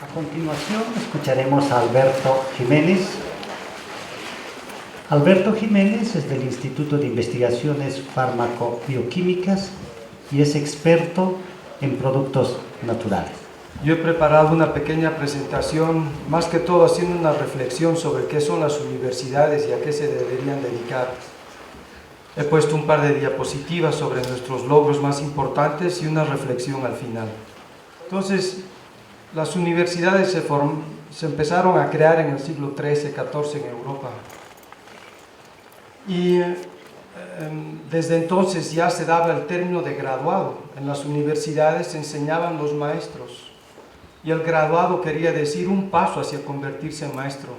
A continuación escucharemos a Alberto Jiménez. Alberto Jiménez es del Instituto de Investigaciones Fármaco-Bioquímicas y es experto en productos naturales. Yo he preparado una pequeña presentación, más que todo haciendo una reflexión sobre qué son las universidades y a qué se deberían dedicar. He puesto un par de diapositivas sobre nuestros logros más importantes y una reflexión al final. Entonces, las universidades se empezaron a crear en el siglo XIII-XIV en Europa. Y desde entonces ya se daba el término de graduado. En las universidades se enseñaban los maestros. Y el graduado quería decir un paso hacia convertirse en maestro.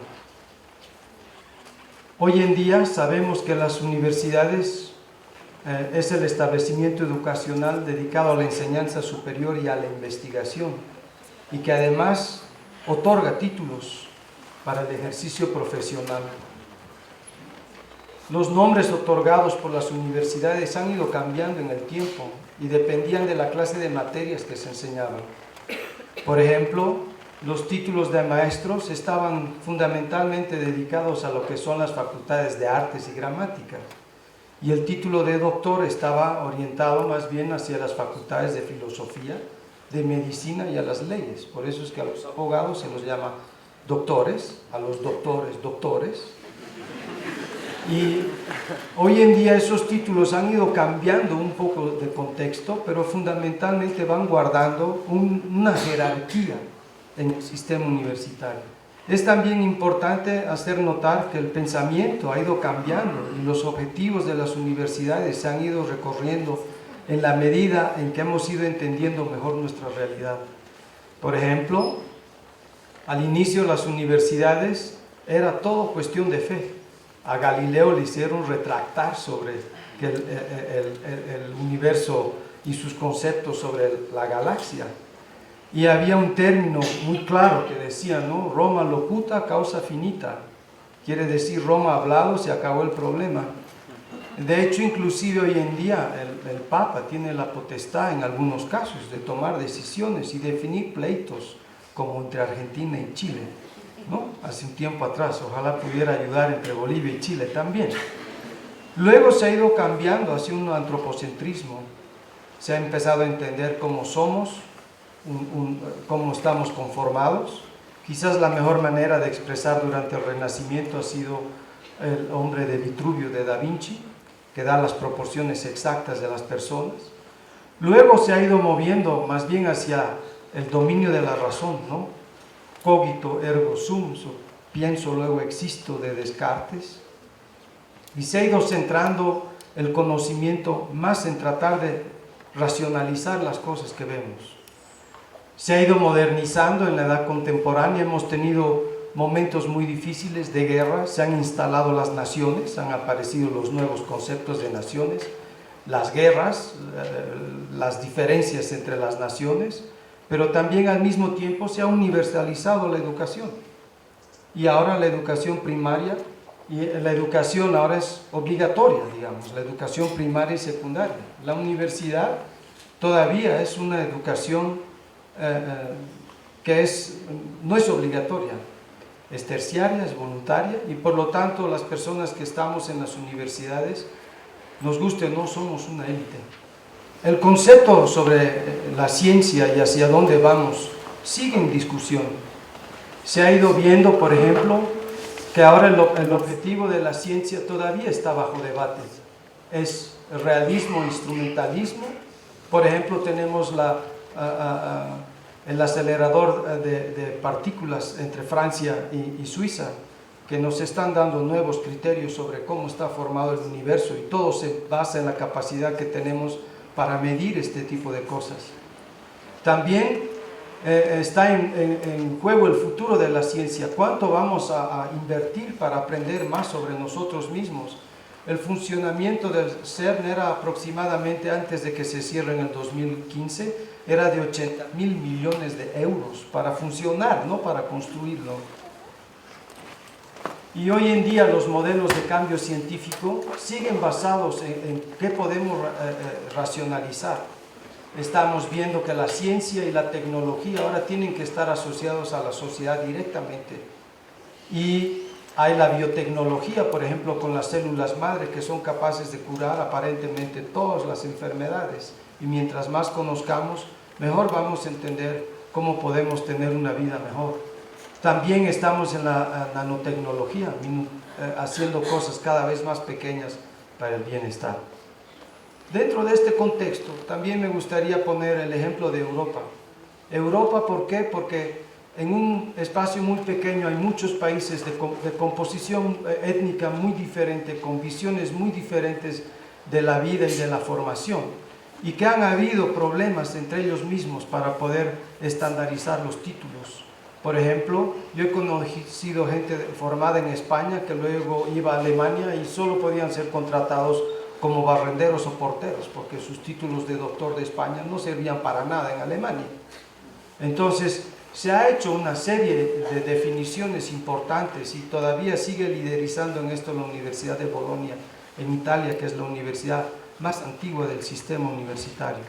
Hoy en día sabemos que las universidades es el establecimiento educacional dedicado a la enseñanza superior y a la investigación, y que además otorga títulos para el ejercicio profesional. Los nombres otorgados por las universidades han ido cambiando en el tiempo y dependían de la clase de materias que se enseñaban. Por ejemplo, los títulos de maestros estaban fundamentalmente dedicados a lo que son las facultades de artes y gramática, y el título de doctor estaba orientado más bien hacia las facultades de filosofía, de medicina y a las leyes. Por eso es que a los abogados se los llama doctores, a los doctores, doctores. Y hoy en día esos títulos han ido cambiando un poco de contexto, pero fundamentalmente van guardando una jerarquía en el sistema universitario. Es también importante hacer notar que el pensamiento ha ido cambiando y los objetivos de las universidades se han ido recorriendo en la medida en que hemos ido entendiendo mejor nuestra realidad. Por ejemplo, al inicio las universidades era todo cuestión de fe. A Galileo le hicieron retractar sobre el universo y sus conceptos sobre la galaxia. Y había un término muy claro que decía, ¿no? Roma locuta, causa finita. Quiere decir, Roma hablado, se acabó el problema. De hecho, inclusive hoy en día el Papa tiene la potestad en algunos casos de tomar decisiones y definir pleitos como entre Argentina y Chile, ¿no? Hace un tiempo atrás, ojalá pudiera ayudar entre Bolivia y Chile también. Luego se ha ido cambiando hacia un antropocentrismo. Se ha empezado a entender cómo somos, cómo estamos conformados. Quizás la mejor manera de expresar durante el Renacimiento ha sido el hombre de Vitruvio de Da Vinci, que da las proporciones exactas de las personas. Luego se ha ido moviendo más bien hacia el dominio de la razón, ¿no? Cogito ergo sum, pienso luego existo, de Descartes. Y se ha ido centrando el conocimiento más en tratar de racionalizar las cosas que vemos. Se ha ido modernizando en la edad contemporánea, hemos tenido momentos muy difíciles de guerra, se han instalado las naciones, han aparecido los nuevos conceptos de naciones, las guerras, las diferencias entre las naciones, pero también al mismo tiempo se ha universalizado la educación. Y ahora la educación primaria, y la educación ahora es obligatoria, digamos, la educación primaria y secundaria. La universidad todavía es una educación que no es obligatoria, es terciaria, es voluntaria, y por lo tanto las personas que estamos en las universidades, nos guste o no, somos una élite. El concepto sobre la ciencia y hacia dónde vamos sigue en discusión. Se ha ido viendo, por ejemplo, que ahora el objetivo de la ciencia todavía está bajo debate. Es el realismo, instrumentalismo. Por ejemplo, tenemos el acelerador de partículas entre Francia y Suiza, que nos están dando nuevos criterios sobre cómo está formado el universo, y todo se basa en la capacidad que tenemos para medir este tipo de cosas. También está en juego el futuro de la ciencia. ¿Cuánto vamos a invertir para aprender más sobre nosotros mismos? el funcionamiento del CERN era aproximadamente, antes de que se cierre en el 2015, era de 80.000 millones de euros para funcionar, no para construirlo. Y hoy en día los modelos de cambio científico siguen basados en qué podemos racionalizar. Estamos viendo que la ciencia y la tecnología ahora tienen que estar asociados a la sociedad directamente. Y hay la biotecnología, por ejemplo, con las células madre, que son capaces de curar aparentemente todas las enfermedades. Y mientras más conozcamos, mejor vamos a entender cómo podemos tener una vida mejor. También estamos en la nanotecnología, haciendo cosas cada vez más pequeñas para el bienestar. Dentro de este contexto, también me gustaría poner el ejemplo de Europa. Europa, ¿por qué? Porque en un espacio muy pequeño hay muchos países de composición étnica muy diferente, con visiones muy diferentes de la vida y de la formación, y que han habido problemas entre ellos mismos para poder estandarizar los títulos. Por ejemplo, yo he conocido gente formada en España que luego iba a Alemania y solo podían ser contratados como barrenderos o porteros, porque sus títulos de doctor de España no servían para nada en Alemania. Entonces, se ha hecho una serie de definiciones importantes y todavía sigue liderizando en esto la Universidad de Bolonia, en Italia, que es la universidad más antigua del sistema universitario.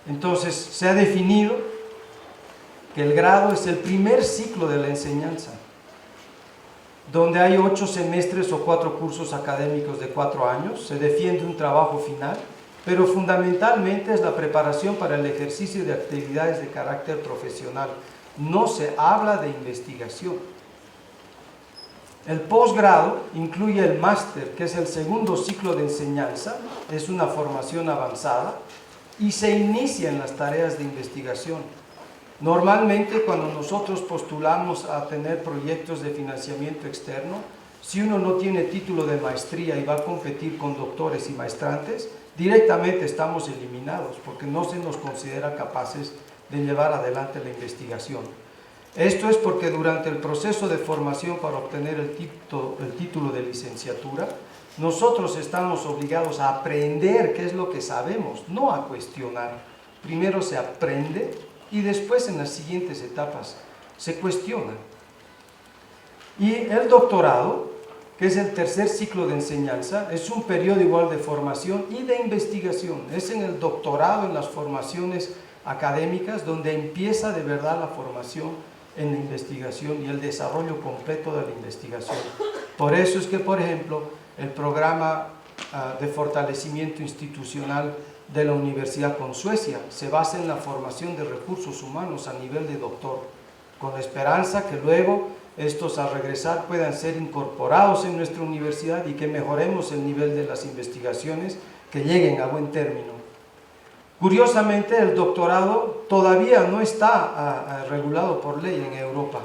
Entonces, se ha definido que el grado es el primer ciclo de la enseñanza, donde hay 8 semestres o 4 cursos académicos de 4 años, se defiende un trabajo final, pero fundamentalmente es la preparación para el ejercicio de actividades de carácter profesional. No se habla de investigación. El posgrado incluye el máster, que es el segundo ciclo de enseñanza, es una formación avanzada, y se inicia en las tareas de investigación. Normalmente, cuando nosotros postulamos a tener proyectos de financiamiento externo, si uno no tiene título de maestría y va a competir con doctores y maestrantes, directamente estamos eliminados porque no se nos considera capaces de llevar adelante la investigación. Esto es porque durante el proceso de formación para obtener el título de licenciatura, nosotros estamos obligados a aprender qué es lo que sabemos, no a cuestionar. Primero se aprende y después en las siguientes etapas se cuestiona. Y el doctorado, que es el tercer ciclo de enseñanza, es un periodo igual de formación y de investigación. Es en el doctorado, en las formaciones académicas, donde empieza de verdad la formación en la investigación y el desarrollo completo de la investigación. Por eso es que, por ejemplo, el programa de fortalecimiento institucional de la Universidad con Suecia se basa en la formación de recursos humanos a nivel de doctor, con la esperanza que luego estos al regresar puedan ser incorporados en nuestra universidad y que mejoremos el nivel de las investigaciones, que lleguen a buen término. Curiosamente, el doctorado todavía no está regulado por ley en Europa.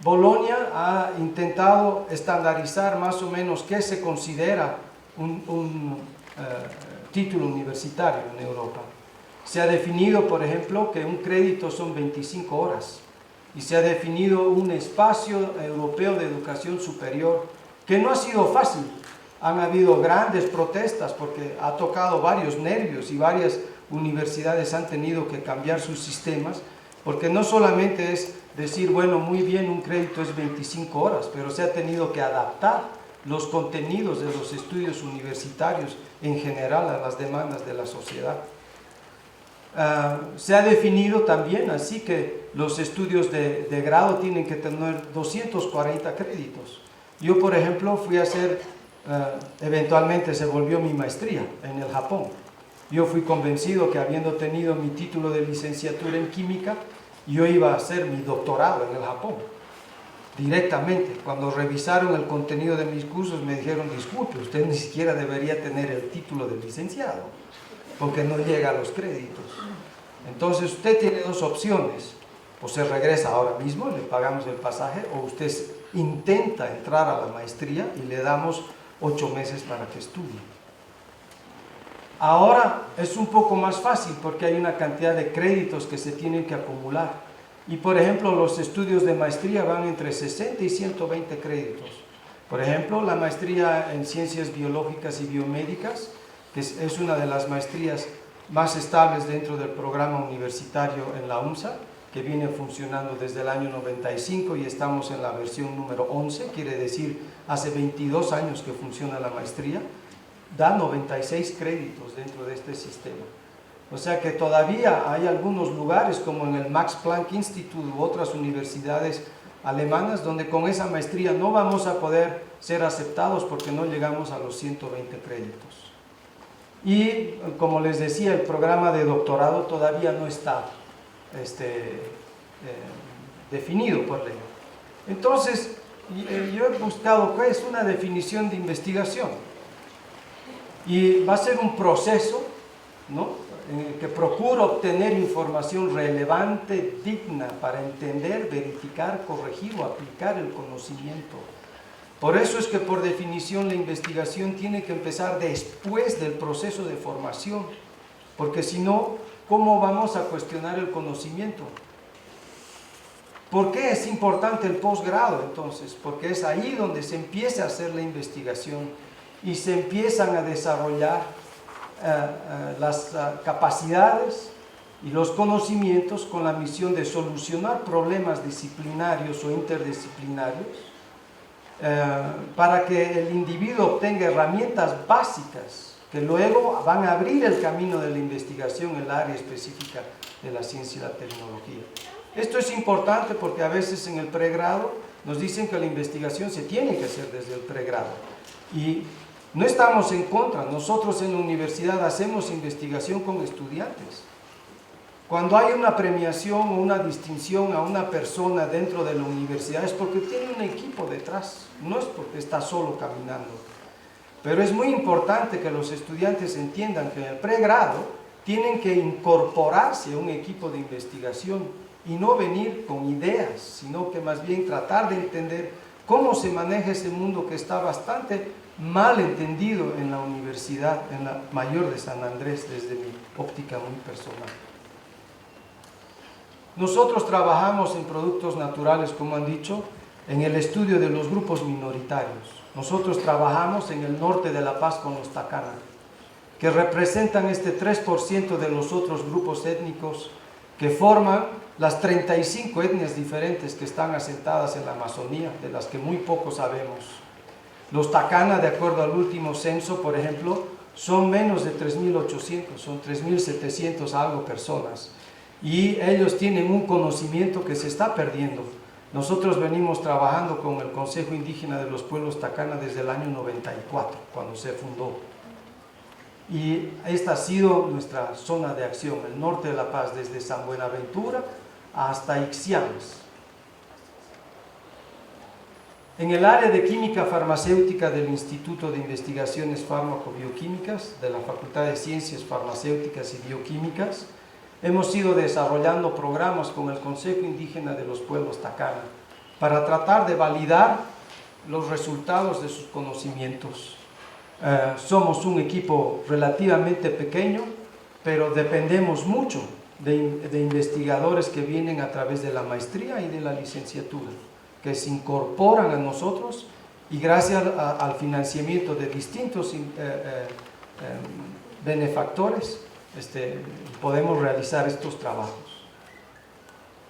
Bolonia ha intentado estandarizar más o menos qué se considera un título universitario en Europa. Se ha definido, por ejemplo, que un crédito son 25 horas y se ha definido un espacio europeo de educación superior que no ha sido fácil. Han habido grandes protestas porque ha tocado varios nervios y varias universidades han tenido que cambiar sus sistemas, porque no solamente es decir, bueno, muy bien, un crédito es 25 horas, pero se ha tenido que adaptar los contenidos de los estudios universitarios en general a las demandas de la sociedad. Se ha definido también así que los estudios de grado tienen que tener 240 créditos. Yo, por ejemplo, fui a hacer, eventualmente se volvió mi maestría en el Japón. Yo fui convencido que habiendo tenido mi título de licenciatura en química, yo iba a hacer mi doctorado en el Japón, directamente. Cuando revisaron el contenido de mis cursos me dijeron, disculpe, usted ni siquiera debería tener el título de licenciado, porque no llega a los créditos. Entonces usted tiene dos opciones, o se regresa ahora mismo, le pagamos el pasaje, o usted intenta entrar a la maestría y le damos 8 meses para que estudie. Ahora es un poco más fácil porque hay una cantidad de créditos que se tienen que acumular, Y por ejemplo, los estudios de maestría van entre 60 y 120 créditos. Por ejemplo, la maestría en ciencias biológicas y biomédicas, que es una de las maestrías más estables dentro del programa universitario en la UNSA, que viene funcionando desde el año 95 y estamos en la versión número 11, quiere decir hace 22 años que funciona la maestría, da 96 créditos dentro de este sistema. O sea que todavía hay algunos lugares como en el Max Planck Institute u otras universidades alemanas donde con esa maestría no vamos a poder ser aceptados porque no llegamos a los 120 créditos. Y como les decía, el programa de doctorado todavía no está definido por ley. Entonces, yo he buscado qué es una definición de investigación. Y va a ser un proceso, ¿no?, que procura obtener información relevante, digna, para entender, verificar, corregir o aplicar el conocimiento. Por eso es que por definición la investigación tiene que empezar después del proceso de formación, porque si no, ¿cómo vamos a cuestionar el conocimiento? ¿Por qué es importante el posgrado entonces? Porque es ahí donde se empieza a hacer la investigación y se empiezan a desarrollar las capacidades y los conocimientos con la misión de solucionar problemas disciplinarios o interdisciplinarios para que el individuo obtenga herramientas básicas que luego van a abrir el camino de la investigación en el área específica de la ciencia y la tecnología. Esto es importante porque a veces en el pregrado nos dicen que la investigación se tiene que hacer desde el pregrado. Y no estamos en contra, nosotros en la universidad hacemos investigación con estudiantes. Cuando hay una premiación o una distinción a una persona dentro de la universidad es porque tiene un equipo detrás, no es porque está solo caminando. Pero es muy importante que los estudiantes entiendan que en el pregrado tienen que incorporarse a un equipo de investigación y no venir con ideas, sino que más bien tratar de entender cómo se maneja ese mundo que está bastante mal entendido en la universidad, en la Mayor de San Andrés, desde mi óptica muy personal. Nosotros trabajamos en productos naturales, como han dicho, en el estudio de los grupos minoritarios. Nosotros trabajamos en el norte de La Paz con los Takana, que representan este 3% de los otros grupos étnicos que forman las 35 etnias diferentes que están asentadas en la Amazonía, de las que muy poco sabemos. Los Takana, de acuerdo al último censo, por ejemplo, son menos de 3.800, son 3.700 algo personas. Y ellos tienen un conocimiento que se está perdiendo. Nosotros venimos trabajando con el Consejo Indígena de los Pueblos Takana desde el año 94, cuando se fundó. Y esta ha sido nuestra zona de acción, el norte de La Paz, desde San Buenaventura hasta Ixiames. En el área de química farmacéutica del Instituto de Investigaciones Fármaco-Bioquímicas de la Facultad de Ciencias Farmacéuticas y Bioquímicas, hemos ido desarrollando programas con el Consejo Indígena de los Pueblos Takana para tratar de validar los resultados de sus conocimientos. Somos un equipo relativamente pequeño, pero dependemos mucho de investigadores que vienen a través de la maestría y de la licenciatura, que se incorporan a nosotros y gracias al financiamiento de distintos benefactores podemos realizar estos trabajos.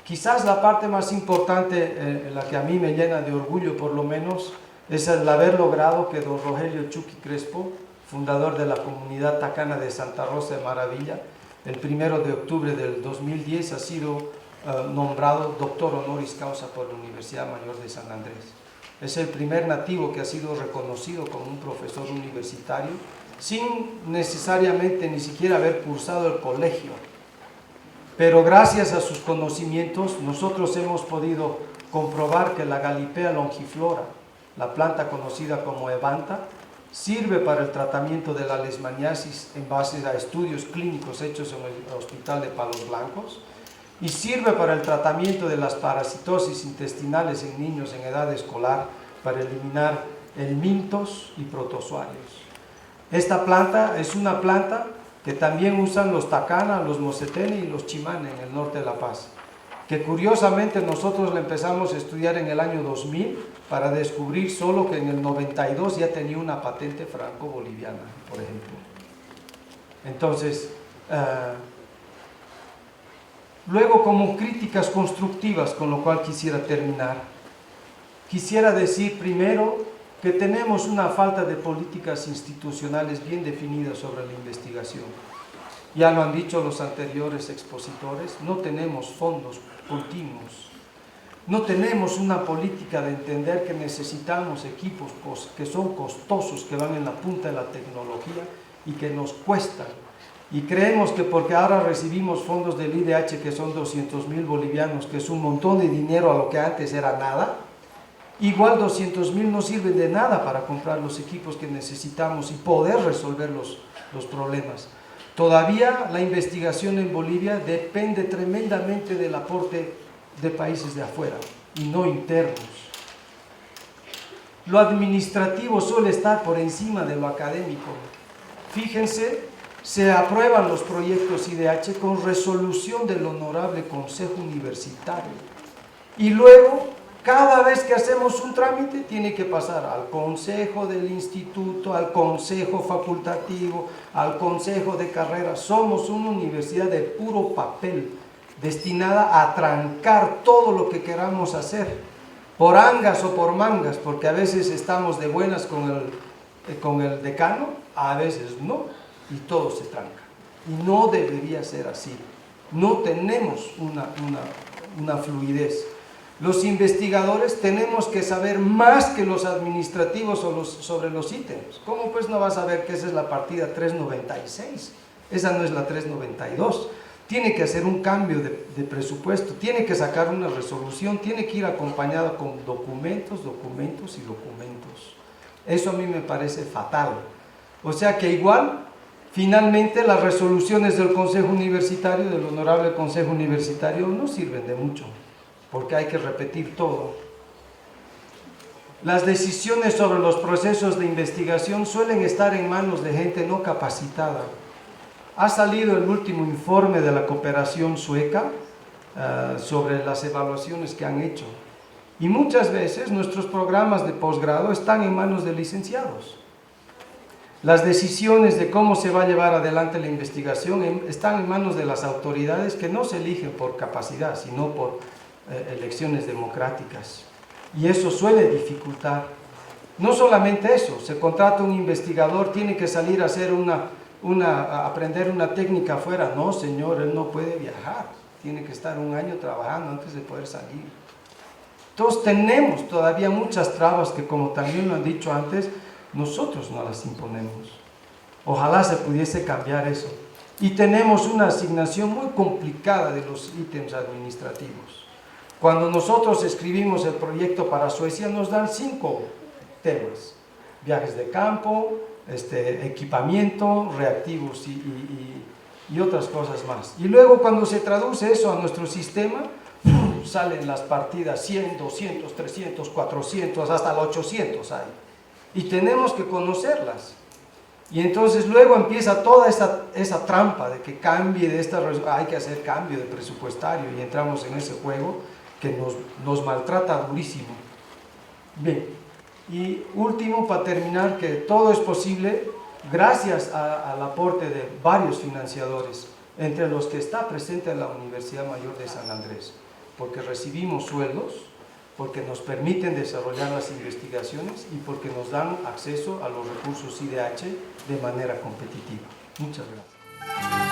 Quizás la parte más importante, la que a mí me llena de orgullo por lo menos, es el haber logrado que don Rogelio Chucky Crespo, fundador de la comunidad Takana de Santa Rosa de Maravilla, el 1 de octubre del 2010 ha sido nombrado doctor honoris causa por la Universidad Mayor de San Andrés. Es el primer nativo que ha sido reconocido como un profesor universitario sin necesariamente ni siquiera haber cursado el colegio. Pero gracias a sus conocimientos nosotros hemos podido comprobar que la Galipea longiflora, la planta conocida como Evanta, sirve para el tratamiento de la leishmaniasis en base a estudios clínicos hechos en el Hospital de Palos Blancos y sirve para el tratamiento de las parasitosis intestinales en niños en edad escolar para eliminar helmintos y protozoarios. Esta planta es una planta que también usan los Takana, los Mosetene y los Chimane en el norte de La Paz. que curiosamente nosotros la empezamos a estudiar en el año 2000 para descubrir solo que en el 92 ya tenía una patente franco-boliviana, por ejemplo. Entonces, luego como críticas constructivas, con lo cual quisiera terminar, quisiera decir primero que tenemos una falta de políticas institucionales bien definidas sobre la investigación. Ya lo han dicho los anteriores expositores, no tenemos fondos continuos, no tenemos una política de entender que necesitamos equipos que son costosos, que van en la punta de la tecnología y que nos cuestan. Y creemos que porque ahora recibimos fondos del IDH que son 200.000 bolivianos, que es un montón de dinero a lo que antes era nada, igual 200.000 no sirven de nada para comprar los equipos que necesitamos y poder resolver los problemas. Todavía la investigación en Bolivia depende tremendamente del aporte de países de afuera y no internos. Lo administrativo suele estar por encima de lo académico. Fíjense, se aprueban los proyectos IDH con resolución del Honorable Consejo Universitario. Y luego, cada vez que hacemos un trámite, tiene que pasar al Consejo del Instituto, al Consejo Facultativo, al Consejo de Carrera. Somos una universidad de puro papel, destinada a trancar todo lo que queramos hacer, por angas o por mangas, porque a veces estamos de buenas con el decano, a veces no, y todo se tranca. Y no debería ser así. No tenemos una fluidez. Los investigadores tenemos que saber más que los administrativos sobre los ítems. ¿Cómo pues no vas a saber que esa es la partida 396? Esa no es la 392. Tiene que hacer un cambio de presupuesto, tiene que sacar una resolución, tiene que ir acompañado con documentos. Eso a mí me parece fatal. O sea que igual, finalmente las resoluciones del Consejo Universitario, del Honorable Consejo Universitario, no sirven de mucho, porque hay que repetir todo. Las decisiones sobre los procesos de investigación suelen estar en manos de gente no capacitada. Ha salido el último informe de la cooperación sueca sobre las evaluaciones que han hecho. Y muchas veces nuestros programas de posgrado están en manos de licenciados. Las decisiones de cómo se va a llevar adelante la investigación están en manos de las autoridades que no se eligen por capacidad, sino por elecciones democráticas. Y eso suele dificultar. No solamente eso, se contrata un investigador, tiene que salir a hacer aprender una técnica afuera. No, señor, él no puede viajar, tiene que estar un año trabajando antes de poder salir. Entonces tenemos todavía muchas trabas que, como también lo han dicho antes, nosotros no las imponemos. Ojalá se pudiese cambiar eso. Y tenemos una asignación muy complicada de los ítems administrativos. Cuando nosotros escribimos el proyecto para Suecia, nos dan 5 temas: viajes de campo, equipamiento, reactivos y otras cosas más. Y luego cuando se traduce eso a nuestro sistema, salen las partidas 100, 200, 300, 400, hasta los 800 hay. Y tenemos que conocerlas. Y entonces luego empieza toda esa trampa de que cambie de hay que hacer cambio de presupuestario, y entramos en ese juego que nos maltrata durísimo. Bien, y último, para terminar, que todo es posible gracias al aporte de varios financiadores, entre los que está presente la Universidad Mayor de San Andrés, porque recibimos sueldos, porque nos permiten desarrollar las investigaciones y porque nos dan acceso a los recursos IDH de manera competitiva. Muchas gracias.